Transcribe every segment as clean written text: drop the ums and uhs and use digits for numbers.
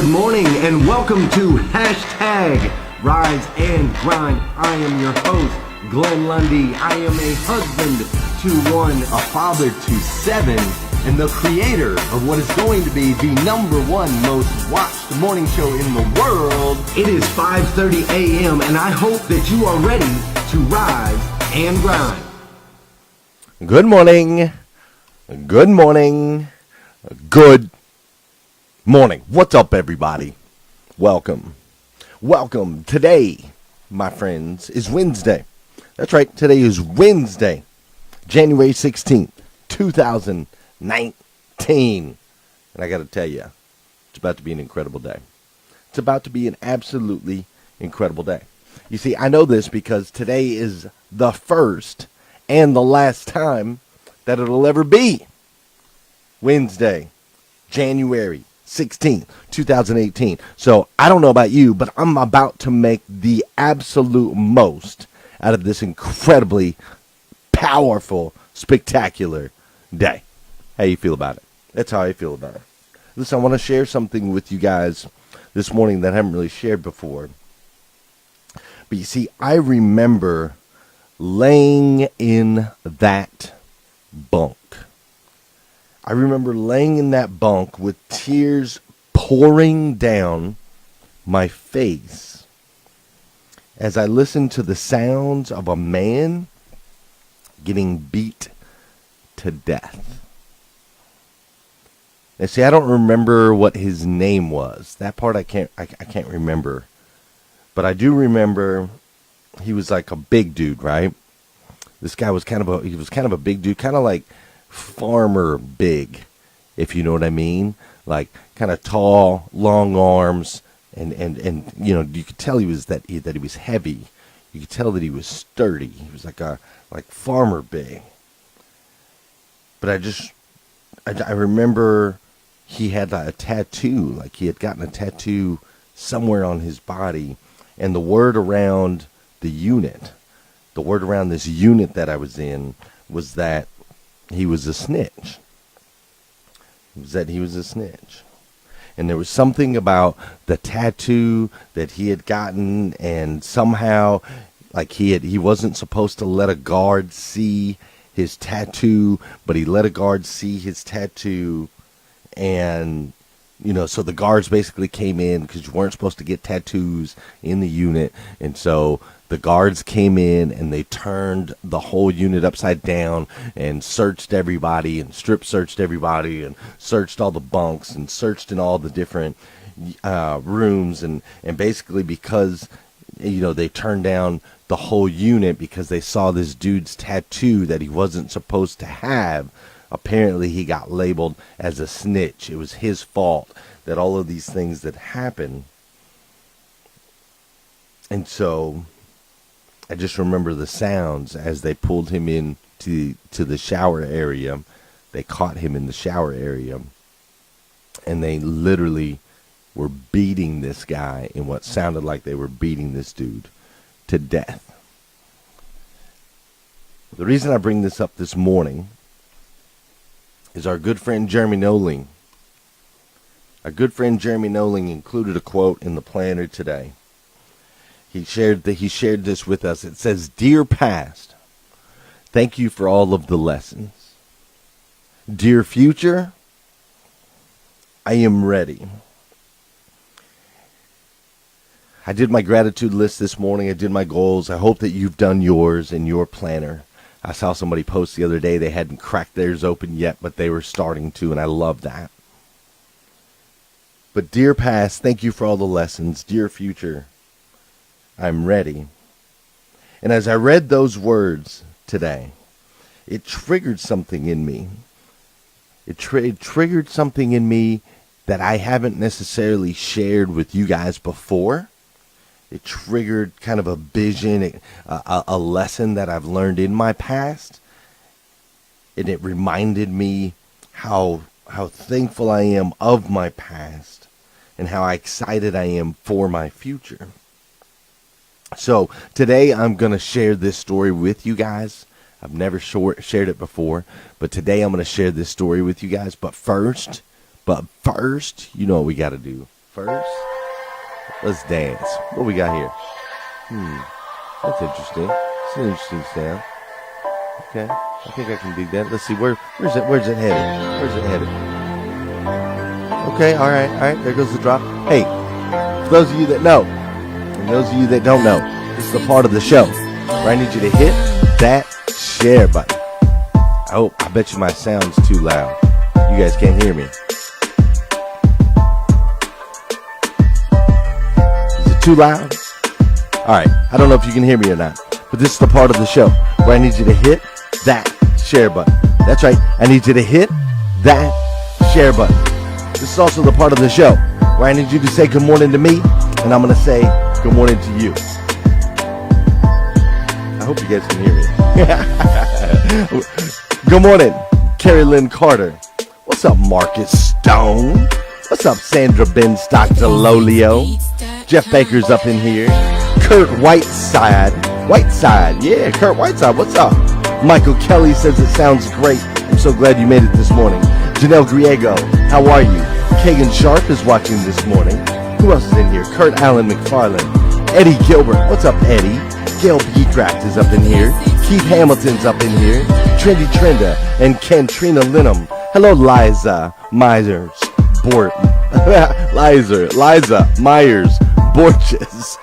morning and welcome to hashtag Rise and Grind. I am your host, Glenn Lundy. I am a husband to one, a father to seven, and the creator of what is going to be the number one most watched morning show in the world. It is 5:30 a.m. and I hope that you are ready to rise and grind. Good morning. Good morning. Good morning. What's up, everybody? Welcome. Welcome. Today, my friends, is Wednesday. That's right. Today is Wednesday, January 16th, 2019. And I got to tell you, it's about to be an incredible day. It's about to be an absolutely incredible day. You see, I know this because today is the first and the last time that it'll ever be Wednesday, January 16th, 2018. So I don't know about you, but I'm about to make the absolute most out of this incredibly powerful, spectacular day. How you feel about it? That's how I feel about it. Listen, I want to share something with you guys this morning that I haven't really shared before. But you see, I remember laying in that bunk. I remember laying in that bunk with tears pouring down my face as I listened to the sounds of a man getting beat to death. And see, I don't remember what his name was. That part I can't remember. But I do remember he was like a big dude, right? This guy was kind of a big dude, kind of like farmer big, if you know what I mean. Like kind of tall, long arms, and you know, you could tell he was heavy. You could tell that he was sturdy. He was like farmer big. But I remember he had a tattoo, like he had gotten a tattoo somewhere on his body, and the word around this unit that I was in was that he was a snitch. And there was something about the tattoo that he had gotten, and somehow, like he wasn't supposed to let a guard see his tattoo, but he let a guard see his tattoo, and you know, so the guards basically came in because you weren't supposed to get tattoos in the unit, and so the guards came in and they turned the whole unit upside down and searched everybody and strip searched everybody and searched all the bunks and searched in all the different rooms, and basically because, you know, they turned down the whole unit because they saw this dude's tattoo that he wasn't supposed to have. Apparently he got labeled as a snitch. It was his fault that all of these things that happened. And so I just remember the sounds as they pulled him in to the shower area. They caught him in the shower area, and they literally were beating this guy in what sounded like they were beating this dude to death. The reason I bring this up this morning is our good friend Jeremy Noling. Our good friend Jeremy Noling included a quote in the planner today. He shared this with us. It says, "Dear past, thank you for all of the lessons. Dear future, I am ready." I did my gratitude list this morning. I did my goals. I hope that you've done yours in your planner. I saw somebody post the other day. They hadn't cracked theirs open yet, but they were starting to, and I love that. But dear past, thank you for all the lessons. Dear future, I'm ready. And as I read those words today, it triggered something in me. It triggered something in me that I haven't necessarily shared with you guys before. It triggered kind of a vision, a lesson that I've learned in my past. And it reminded me how thankful I am of my past and how excited I am for my future. So today I'm going to share this story with you guys. I've never shared it before, but today I'm going to share this story with you guys. But first, you know what we got to do first. Let's dance. What we got here? That's interesting. It's an interesting sound. Okay, I think I can dig that. Let's see, where's it headed? Where's it headed? Okay, all right, there goes the drop. Hey, for those of you that know, and those of you that don't know, this is the part of the show where I need you to hit that share button. I bet you my sound's too loud. You guys can't hear me. Is it too loud? Alright, I don't know if you can hear me or not, but this is the part of the show where I need you to hit that share button. That's right, I need you to hit that share button. This is also the part of the show where I need you to say good morning to me, and I'm going to say good morning to you. I hope you guys can hear me. Good morning, Carrie Lynn Carter. What's up, Marcus Stone? What's up, Sandra Benstock DeLolio? Jeff Baker's up in here. Kurt Whiteside, yeah, Kurt Whiteside, what's up? Michael Kelly says it sounds great. I'm so glad you made it this morning. Janelle Griego, how are you? Kagan Sharp is watching this morning. Who else is in here? Kurt Allen McFarland. Eddie Gilbert, what's up, Eddie? Gail Peatract is up in here. Keith Hamilton's up in here. Trendy Trenda and Kantrina Linham. Hello, Liza Myers Liza Myers Borges.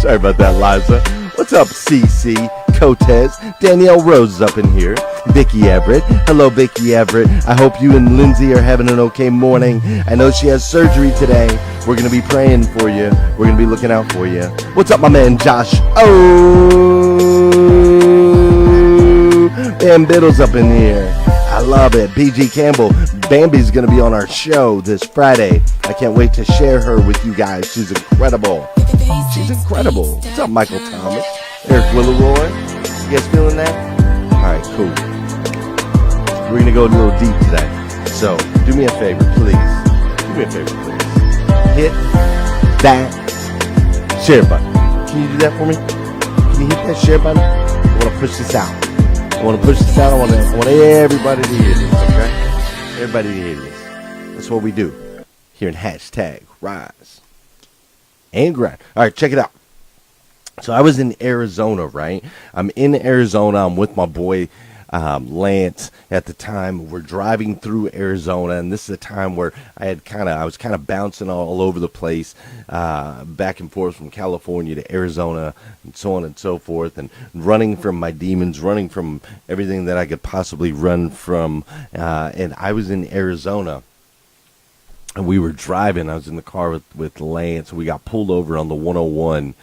Sorry about that, Liza. What's up, CC Cotes? Danielle Rose is up in here. Vicki Everett. Hello, Vicki Everett. I hope you and Lindsay are having an okay morning. I know she has surgery today. We're going to be praying for you. We're going to be looking out for you. What's up, my man, Josh? Bam Biddle's up in here. I love it. BG Campbell. Bambi's going to be on our show this Friday. I can't wait to share her with you guys. She's incredible. What's up, Michael Thomas? Eric Willeroy. You guys feeling that? All right, cool. We're going to go a little deep today. So, do me a favor, please. Hit that share button. Can you do that for me? Can you hit that share button? I want to push this out. I want everybody to hear this, okay? Everybody to hear this. That's what we do here in hashtag Rise and Grind. All right, check it out. So I was in Arizona, right? I'm in Arizona. I'm with my boy Lance at the time. We're driving through Arizona, and this is a time where I was kind of bouncing all over the place, back and forth from California to Arizona, and so on and so forth, and running from my demons, running from everything that I could possibly run from. And I was in Arizona, and we were driving. I was in the car with Lance. We got pulled over on the 101.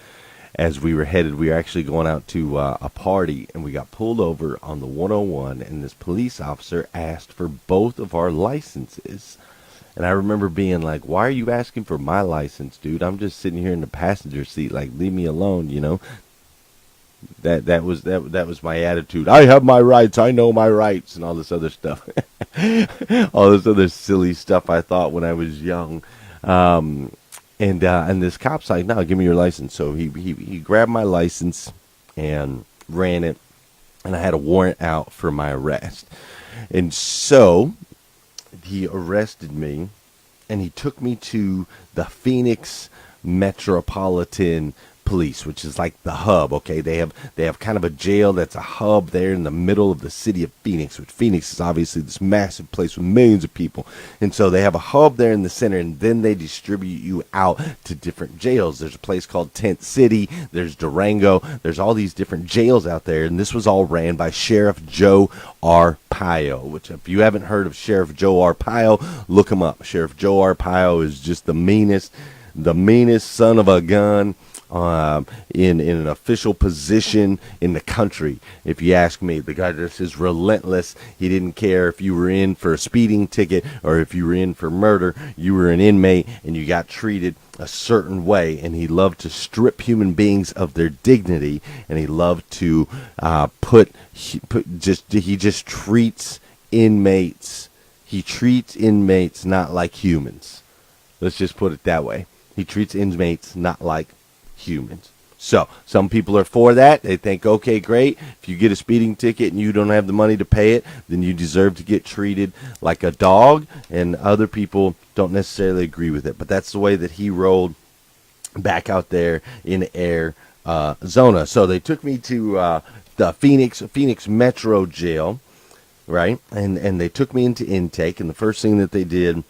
As we were headed, we were actually going out to a party, and we got pulled over on the 101, and this police officer asked for both of our licenses. And I remember being like, why are you asking for my license, dude? I'm just sitting here in the passenger seat, like, leave me alone, you know? That was my attitude. I have my rights, I know my rights, and all this other stuff. All this other silly stuff I thought when I was young. And this cop's like, no, give me your license. So he grabbed my license and ran it, and I had a warrant out for my arrest. And so he arrested me, and he took me to the Phoenix Metropolitan Police, which is like the hub. Okay, they have kind of a jail that's a hub there in the middle of the city of Phoenix, which Phoenix is obviously this massive place with millions of people, and so they have a hub there in the center, and then they distribute you out to different jails. There's a place called Tent City, there's Durango, there's all these different jails out there, and this was all ran by Sheriff Joe Arpaio, which, if you haven't heard of Sheriff Joe Arpaio, look him up. Sheriff Joe Arpaio is just the meanest son of a gun in an official position in the country, if you ask me. The guy just is relentless. He didn't care if you were in for a speeding ticket or if you were in for murder. You were an inmate and you got treated a certain way, and he loved to strip human beings of their dignity, and he loved to he just treats inmates. He treats inmates not like humans. Let's just put it that way. He treats inmates not like humans. So some people are for that. They think, okay, great. If you get a speeding ticket and you don't have the money to pay it, then you deserve to get treated like a dog. And other people don't necessarily agree with it. But that's the way that he rolled back out there in Arizona. So they took me to the Phoenix Metro Jail, right? And they took me into intake. And the first thing that they did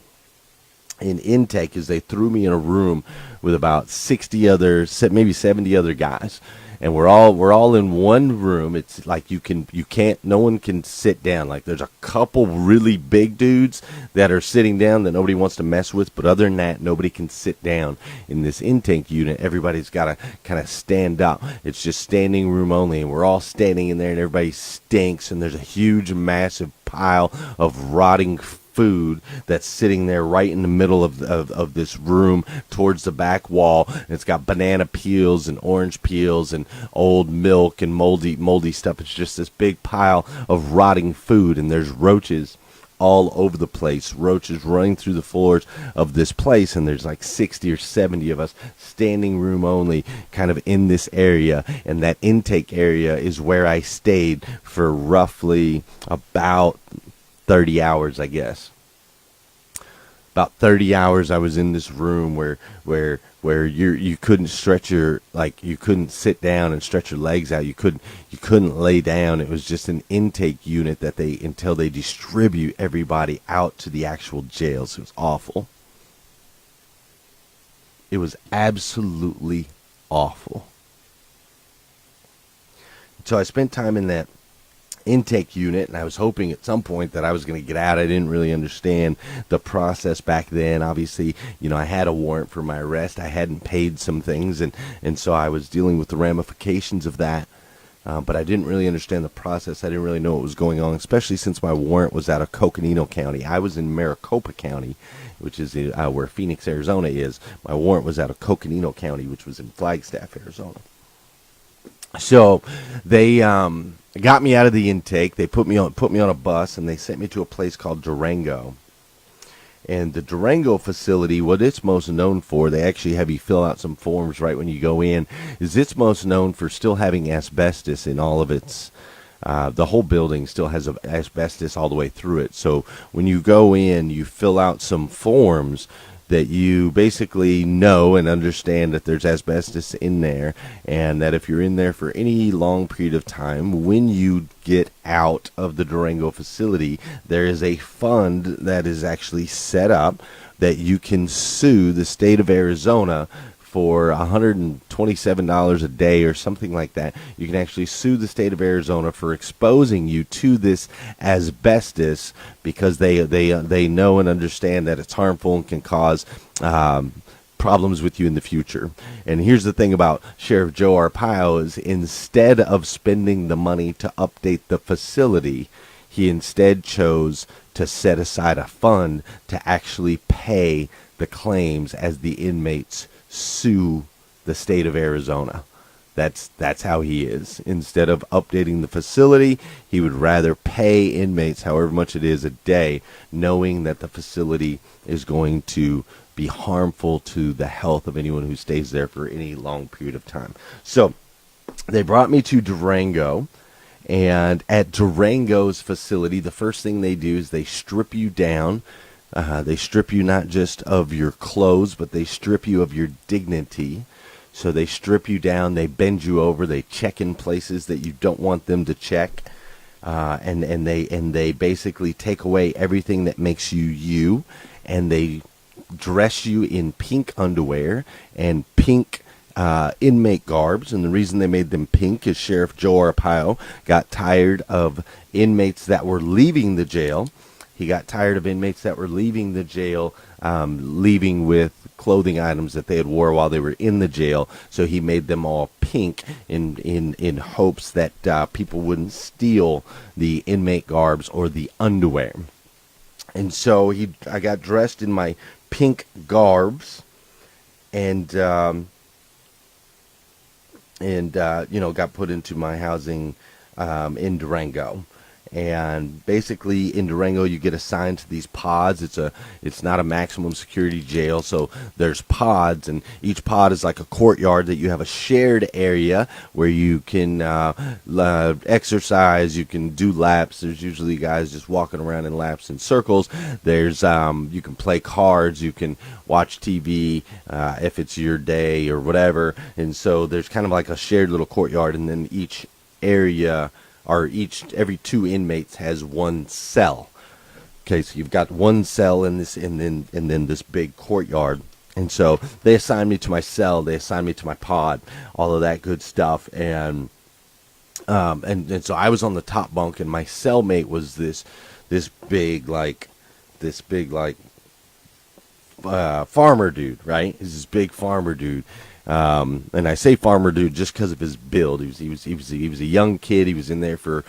in intake is they threw me in a room with about 60 other, maybe 70 other guys, and we're all in one room. It's like no one can sit down. Like there's a couple really big dudes that are sitting down that nobody wants to mess with, but other than that, nobody can sit down in this intake unit. Everybody's got to kind of stand up. It's just standing room only, and we're all standing in there, and everybody stinks, and there's a huge, massive pile of rotting food that's sitting there right in the middle of this room towards the back wall. And it's got banana peels and orange peels and old milk and moldy stuff. It's just this big pile of rotting food, and there's roaches all over the place, roaches running through the floors of this place. And there's like 60 or 70 of us standing room only kind of in this area. And that intake area is where I stayed for roughly about 30 hours, I guess. About 30 hours I was in this room where you couldn't stretch you couldn't sit down and stretch your legs out. You couldn't lay down. It was just an intake unit until they distribute everybody out to the actual jails. It was awful. It was absolutely awful. So I spent time in that intake unit, and I was hoping at some point that I was going to get out. I didn't really understand the process back then. Obviously, I had a warrant for my arrest. I hadn't paid some things, and so I was dealing with the ramifications of that. But I didn't really understand the process. I didn't really know what was going on, especially since my warrant was out of Coconino County. I was in Maricopa County, which is where Phoenix, Arizona is. My warrant was out of Coconino County, which was in Flagstaff, Arizona. So they got me out of the intake. They put me on a bus, and they sent me to a place called Durango. And the Durango facility, what it's most known for, they actually have you fill out some forms right when you go in, is it's most known for still having asbestos in all of its, the whole building still has asbestos all the way through it. So when you go in, you fill out some forms that you basically know and understand that there's asbestos in there, and that if you're in there for any long period of time, when you get out of the Durango facility, there is a fund that is actually set up that you can sue the state of Arizona for $127 a day or something like that. You can actually sue the state of Arizona for exposing you to this asbestos, because they know and understand that it's harmful and can cause problems with you in the future. And here's the thing about Sheriff Joe Arpaio is, instead of spending the money to update the facility, he instead chose to set aside a fund to actually pay the claims as the inmates sue the state of Arizona. That's how he is. Instead of updating the facility, he would rather pay inmates however much it is a day, knowing that the facility is going to be harmful to the health of anyone who stays there for any long period of time. So they brought me to Durango, and at Durango's facility, the first thing they do is they strip you down. They strip you not just of your clothes, but they strip you of your dignity. So they strip you down, they bend you over, they check in places that you don't want them to check, and they basically take away everything that makes you you, and they dress you in pink underwear and pink inmate garbs. And the reason they made them pink is Sheriff Joe Arpaio got tired of inmates that were leaving the jail. He got tired of inmates that were leaving the jail, leaving with clothing items that they had wore while they were in the jail. So he made them all pink in hopes that people wouldn't steal the inmate garbs or the underwear. And so I got dressed in my pink garbs, and got put into my housing in Durango. And basically in Durango you get assigned to these pods. It's not a maximum security jail, so there's pods, and each pod is like a courtyard that you have a shared area where you can exercise, you can do laps. There's usually guys just walking around in laps in circles. There's you can play cards, you can watch TV if it's your day or whatever. And so there's kind of like a shared little courtyard, and then each area, or every 2 inmates has one cell. Okay, so you've got one cell in this, and then this big courtyard. And so they assigned me to my cell, they assigned me to my pod, all of that good stuff. And so I was on the top bunk, and my cellmate was this big farmer dude, right? He's this big farmer dude. And I say farmer dude just because of his build. He was a young kid. He was in there for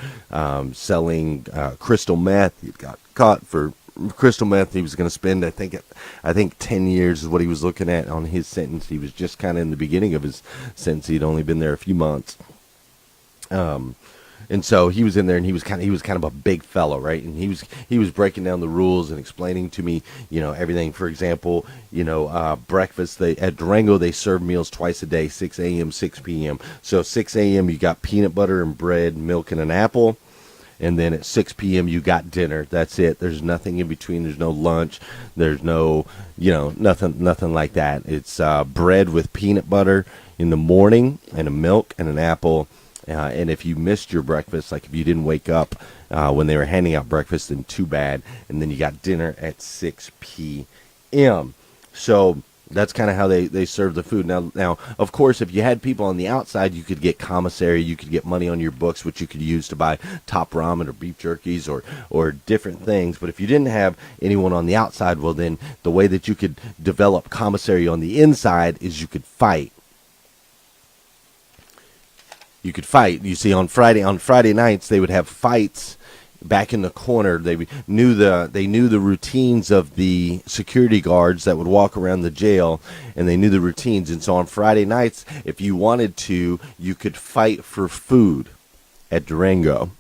selling crystal meth. He got caught for crystal meth. He was going to spend, I think 10 years is what he was looking at on his sentence. He was just kind of in the beginning of his sentence. He'd only been there a few months. And so he was in there, and he was kind of a big fellow, right? And he was breaking down the rules and explaining to me, everything. For example, breakfast. At Durango they serve meals twice a day, 6 a.m., 6 p.m. So 6 a.m. you got peanut butter and bread, milk, and an apple. And then at 6 p.m. you got dinner. That's it. There's nothing in between. There's no lunch. There's no, nothing like that. It's bread with peanut butter in the morning, and a milk and an apple. And if you missed your breakfast, like if you didn't wake up when they were handing out breakfast, then too bad. And then you got dinner at 6 p.m. So that's kind of how they serve the food. Now, of course, if you had people on the outside, you could get commissary, you could get money on your books, which you could use to buy top ramen or beef jerkies or different things. But if you didn't have anyone on the outside, well, then the way that you could develop commissary on the inside is you could fight. You could fight. You see, on Friday nights they would have fights back in the corner. They knew the routines of the security guards that would walk around the jail, and they knew the routines. And so on Friday nights, if you wanted to, you could fight for food at Durango.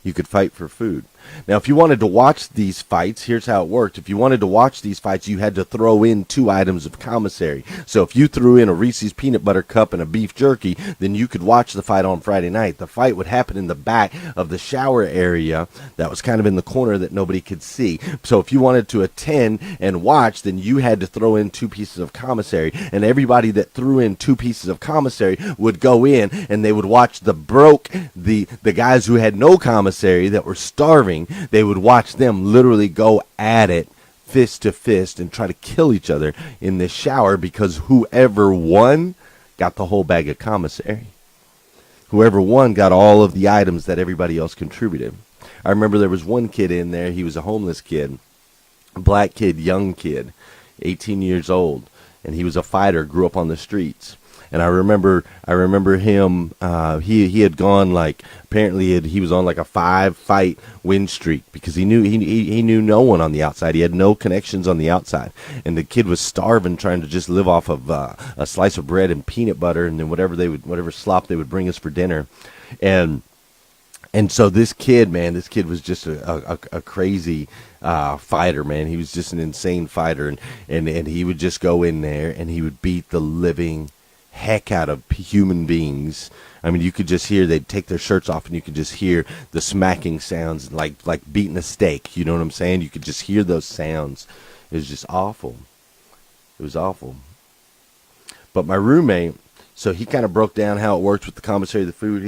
You could fight for food. Now, if you wanted to watch these fights, here's how it worked. If you wanted to watch these fights, you had to throw in 2 items of commissary. So if you threw in a Reese's peanut butter cup and a beef jerky, then you could watch the fight on Friday night. The fight would happen in the back of the shower area that was kind of in the corner that nobody could see. So if you wanted to attend and watch, then you had to throw in 2 pieces of commissary. And everybody that threw in 2 pieces of commissary would go in, and they would watch the guys who had no commissary that were starving. They would watch them literally go at it fist to fist and try to kill each other in this shower, because whoever won got the whole bag of commissary. Whoever won got all of the items that everybody else contributed. I remember there was one kid in there. He was a homeless kid, a black kid, young kid, 18 years old, and he was a fighter, grew up on the streets. And I remember him. He had gone apparently he was on a 5-fight win streak, because he knew no one on the outside. He had no connections on the outside, and the kid was starving, trying to just live off of a slice of bread and peanut butter, and then whatever slop they would bring us for dinner, and so this kid was just a crazy fighter, man. He was just an insane fighter, and he would just go in there and he would beat the living heck out of human beings. I mean, you could just hear, they'd take their shirts off and you could just hear the smacking sounds, like beating a steak. You know what I'm saying? You could just hear those sounds. It was just awful. It was awful. But my roommate, so he kind of broke down how it works with the commissary, the food.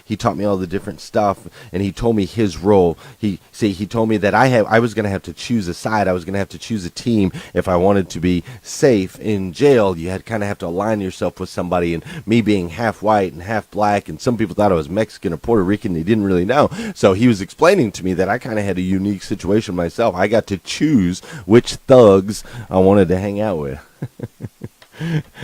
He taught me all the different stuff, and he told me his role. He told me that I was going to have to choose a side. I was going to have to choose a team if I wanted to be safe in jail. You had kind of have to align yourself with somebody, and me being half white and half black, and some people thought I was Mexican or Puerto Rican. They didn't really know. So he was explaining to me that I kind of had a unique situation myself. I got to choose which thugs I wanted to hang out with.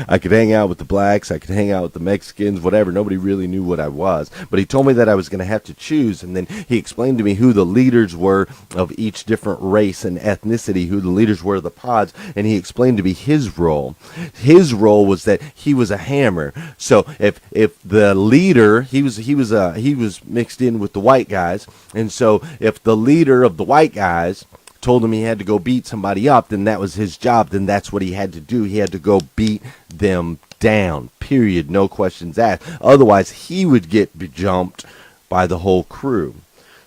I could hang out with the blacks, I could hang out with the Mexicans, whatever. Nobody really knew what I was. But he told me that I was going to have to choose, and then he explained to me who the leaders were of each different race and ethnicity, who the leaders were of the pods, and he explained to me his role. His role was that he was a hammer. So if the leader, he was mixed in with the white guys, and so if the leader of the white guys told him he had to go beat somebody up, then that was his job. Then that's what he had to do. He had to go beat them down, period. No questions asked. Otherwise, he would get jumped by the whole crew.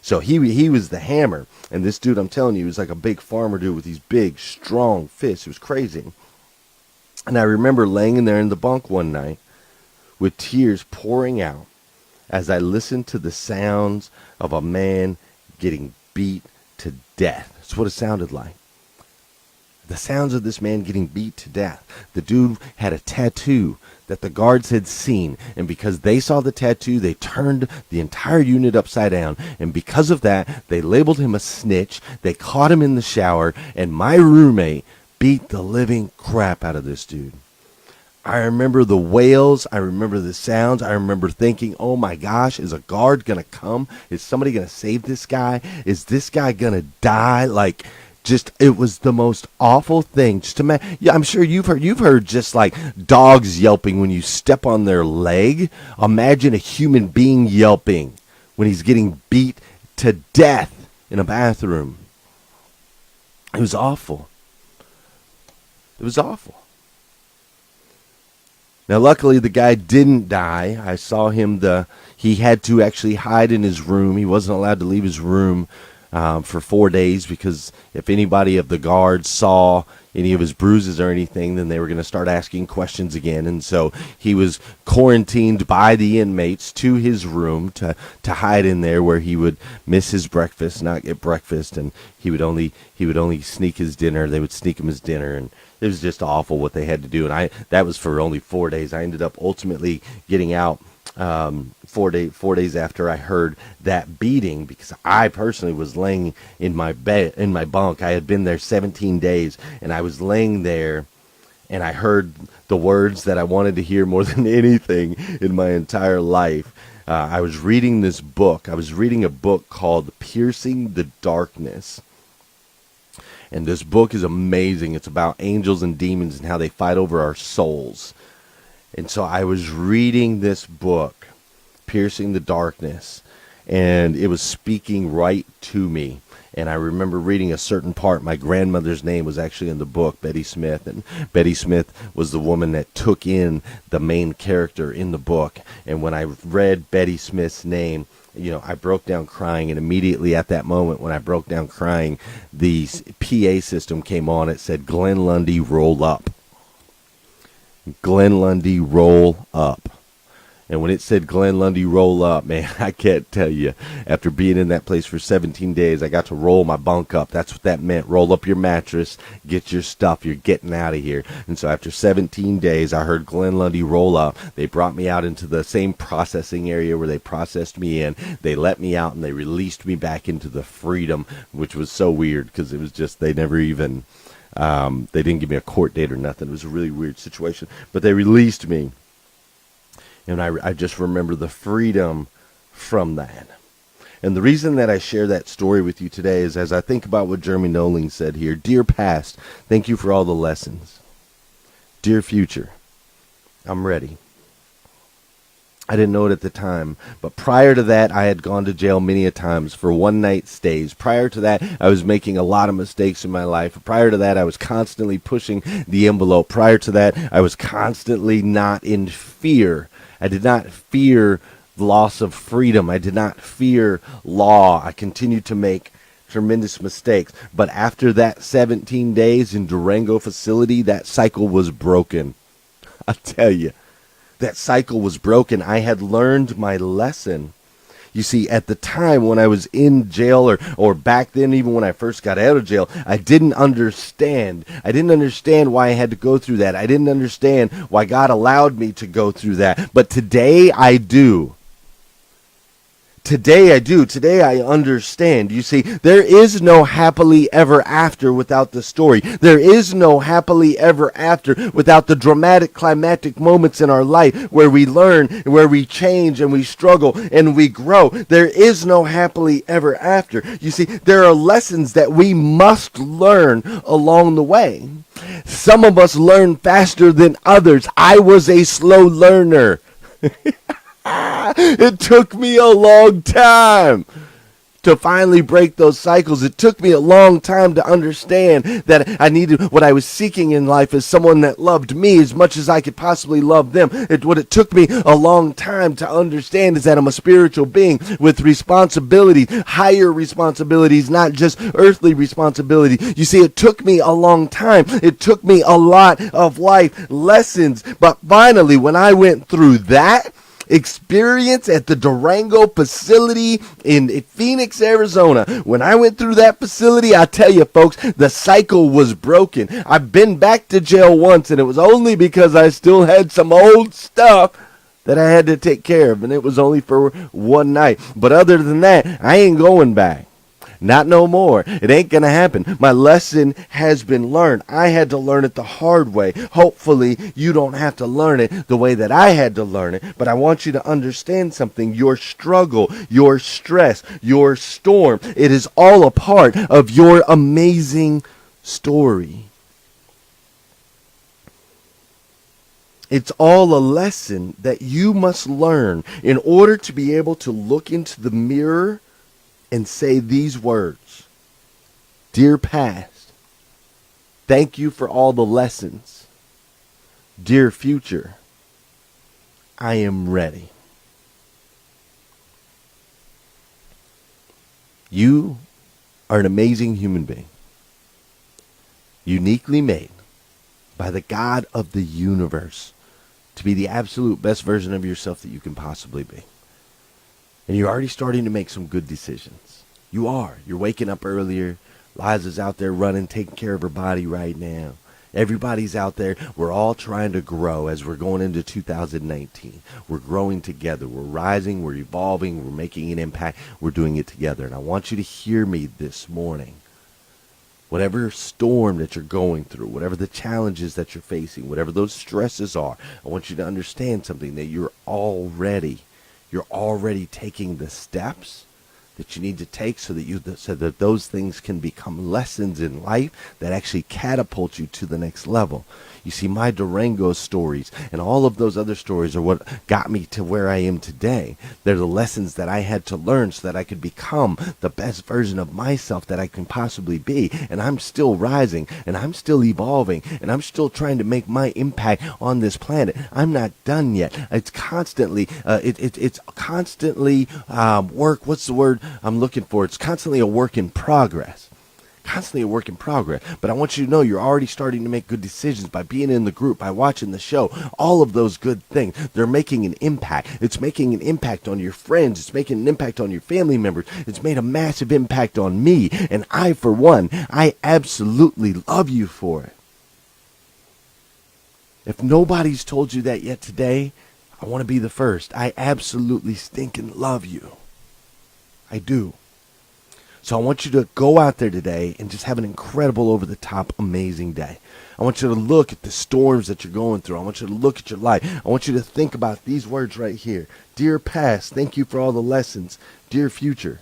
So he was the hammer. And this dude, I'm telling you, was like a big farmer dude with these big, strong fists. It was crazy. And I remember laying there in the bunk one night with tears pouring out as I listened to the sounds of a man getting beat to death. That's what it sounded like. The sounds of this man getting beat to death. The dude had a tattoo that the guards had seen, and because they saw the tattoo, they turned the entire unit upside down, and because of that, they labeled him a snitch. They caught him in the shower, and my roommate beat the living crap out of this dude. I remember the wails. I remember the sounds. I remember thinking, oh my gosh, is a guard going to come? Is somebody going to save this guy? Is this guy going to die? Like, just, it was the most awful thing. Just imagine, yeah, I'm sure you've heard just like dogs yelping when you step on their leg. Imagine a human being yelping when he's getting beat to death in a bathroom. It was awful. It was awful. Now, luckily, the guy didn't die. I saw him. He had to actually hide in his room. He wasn't allowed to leave his room for 4 days, because if anybody of the guards saw any of his bruises or anything, then they were going to start asking questions again. And so he was quarantined by the inmates to his room to hide in there, where he would miss his breakfast, not get breakfast, and he would only sneak his dinner. They would sneak him his dinner, and it was just awful what they had to do. And that was for only 4 days. I ended up ultimately getting out 4 days after I heard that beating, because I personally was laying in my bed, in my bunk. I had been there 17 days, and I was laying there, and I heard the words that I wanted to hear more than anything in my entire life. I was reading this book. I was reading a book called Piercing the Darkness. And this book is amazing. It's about angels and demons and how they fight over our souls. And so I was reading this book, Piercing the Darkness, and it was speaking right to me. And I remember reading a certain part. My grandmother's name was actually in the book, Betty Smith. And Betty Smith was the woman that took in the main character in the book. And when I read Betty Smith's name, I broke down crying, and immediately at that moment when I broke down crying, the PA system came on. It said, Glenn Lundy, roll up. Glenn Lundy, roll up. And when it said Glenn Lundy, roll up, man, I can't tell you. After being in that place for 17 days, I got to roll my bunk up. That's what that meant. Roll up your mattress, get your stuff. You're getting out of here. And so after 17 days, I heard Glenn Lundy, roll up. They brought me out into the same processing area where they processed me in. They let me out, and they released me back into the freedom, which was so weird, because it was just, they never even, they didn't give me a court date or nothing. It was a really weird situation. But they released me. And I just remember the freedom from that. And the reason that I share that story with you today is as I think about what Jeremy Noling said here. Dear past, thank you for all the lessons. Dear future, I'm ready. I didn't know it at the time, but prior to that, I had gone to jail many a times for one-night stays. Prior to that, I was making a lot of mistakes in my life. Prior to that, I was constantly pushing the envelope. Prior to that, I was constantly not in fear. I did not fear loss of freedom. I did not fear law. I continued to make tremendous mistakes. But after that 17 days in Durango facility, that cycle was broken. I tell you, that cycle was broken. I had learned my lesson. You see, at the time when I was in jail, or back then, even when I first got out of jail, I didn't understand. I didn't understand why I had to go through that. I didn't understand why God allowed me to go through that. But today I do. Today I do. Today I understand. You see, there is no happily ever after without the story. There is no happily ever after without the dramatic climactic moments in our life where we learn, where we change and we struggle and we grow. There is no happily ever after. You see, there are lessons that we must learn along the way. Some of us learn faster than others. I was a slow learner. It took me a long time to finally break those cycles. It took me a long time to understand that I needed, what I was seeking in life is someone that loved me as much as I could possibly love them. What it took me a long time to understand is that I'm a spiritual being with responsibility, higher responsibilities, not just earthly responsibility. You see, it took me a long time. It took me a lot of life lessons. But finally, when I went through that experience at the Durango facility in Phoenix, Arizona. When I went through that facility, I tell you folks, the cycle was broken. I've been back to jail once, and it was only because I still had some old stuff that I had to take care of, and it was only for one night. But other than that, I ain't going back. Not no more. It ain't gonna happen. My lesson has been learned. I had to learn it the hard way. Hopefully, you don't have to learn it the way that I had to learn it. But I want you to understand something. Your struggle, your stress, your storm, it is all a part of your amazing story. It's all a lesson that you must learn in order to be able to look into the mirror and say these words. Dear past, thank you for all the lessons. Dear future, I am ready. You are an amazing human being, uniquely made by the God of the universe to be the absolute best version of yourself that you can possibly be. And you're already starting to make some good decisions. You are. You're waking up earlier. Liza's out there running, taking care of her body right now. Everybody's out there. We're all trying to grow as we're going into 2019. We're growing together. We're rising. We're evolving. We're making an impact. We're doing it together. And I want you to hear me this morning. Whatever storm that you're going through, whatever the challenges that you're facing, whatever those stresses are, I want you to understand something, that you're already taking the steps that you need to take so that those things can become lessons in life that actually catapult you to the next level. You see, my Durango stories and all of those other stories are what got me to where I am today. They're the lessons that I had to learn so that I could become the best version of myself that I can possibly be. And I'm still rising, and I'm still evolving, and I'm still trying to make my impact on this planet. I'm not done yet. It's constantly, it's constantly work. What's the word I'm looking for? It's constantly a work in progress. Constantly a work in progress. But I want you to know you're already starting to make good decisions by being in the group, by watching the show. All of those good things, they're making an impact. It's making an impact on your friends. It's making an impact on your family members. It's made a massive impact on me. And I, for one, I absolutely love you for it. If nobody's told you that yet today, I want to be the first. I absolutely stinking love you. I do. So I want you to go out there today and just have an incredible, over-the-top, amazing day. I want you to look at the storms that you're going through. I want you to look at your life. I want you to think about these words right here. Dear past, thank you for all the lessons. Dear future,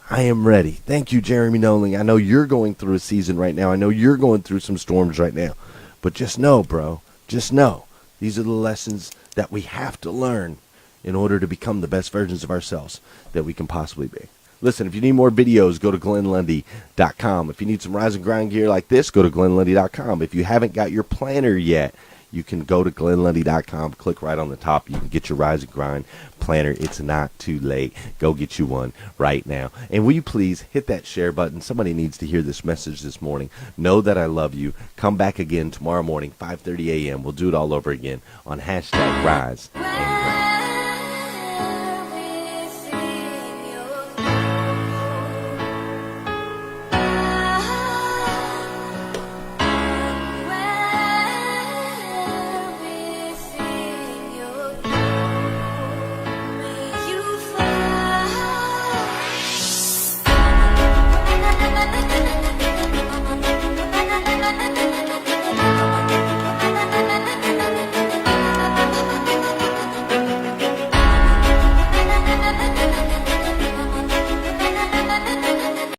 I am ready. Thank you, Jeremy Noling. I know you're going through a season right now. I know you're going through some storms right now. But just know, bro, just know, these are the lessons that we have to learn in order to become the best versions of ourselves that we can possibly be. Listen, if you need more videos, go to GlennLundy.com. If you need some Rise and Grind gear like this, go to GlennLundy.com. If you haven't got your planner yet, you can go to GlennLundy.com. Click right on the top. You can get your Rise and Grind planner. It's not too late. Go get you one right now. And will you please hit that share button? Somebody needs to hear this message this morning. Know that I love you. Come back again tomorrow morning, 5:30 a.m. We'll do it all over again on #Rise and Grind.